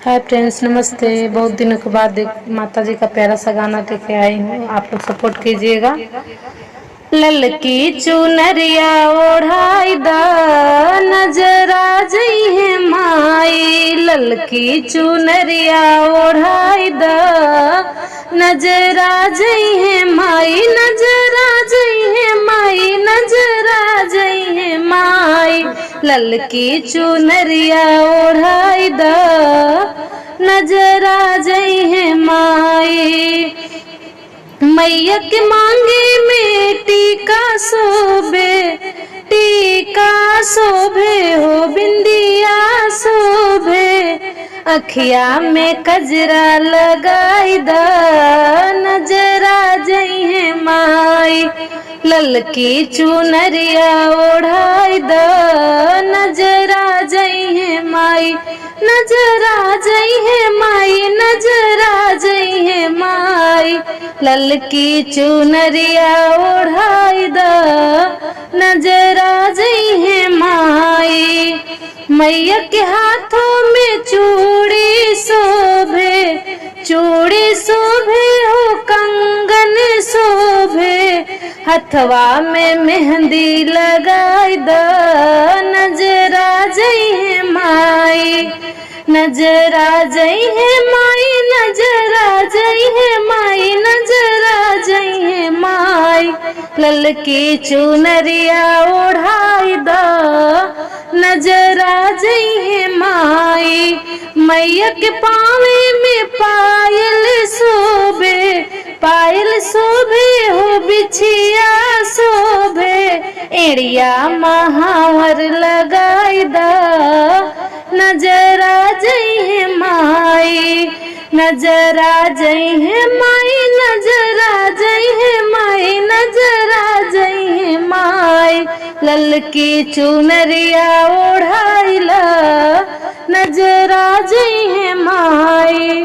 Hi friends, नमस्ते। बहुत दिनों के बाद माता जी का प्यारा सा गाना लेके आई हूँ, आप लोग सपोर्ट कीजिएगा। ललकी चुनरिया ओढ़ाई दा नजर आ जई है माई, ललकी चुनरिया ओढ़ाई दा नजर आ जई है माई, नजर आ जई है माई, नजर आ जई है माई। ललकी चुनरिया ओढ़ाई दा नजर आ जई है माई। मैया के मांगे में टीका शोभे, टीका शोभे हो बिंदिया शोभे, अखिया में कजरा लगाई दा नजर आ जई है माई। ललकी चुनरिया ओढ़ाई दा नजर आ जई है माई, नजर आ जई है माई, नजर आ जई है माई। ललकी चुनरिया ओढ़ाई दा नजर आ जई है माई। मैया के हाथों में चूड़ी शोभे, चूड़ी शोभे हो कंगन शोभे, हथवा में मेहंदी लगाई दा नजर आ जई है माई, नजर आ जई है माई, नजर आ जई है माई, नजर आ जई है माई। ललकी चुनरिया ओढ़ाई दा नजर आ जई है माई। मैया के पावे में पायल शोभे, पायल शोभे हो बिछिया शोभे, एड़िया महावर लगाई दा नजर आ जई है माई, नजर आ जई है माई, नजर आ जई है माई, नजर आ जई है माई। ललकी चुनरिया ओढ़ाई ला नजर आ जई है माई।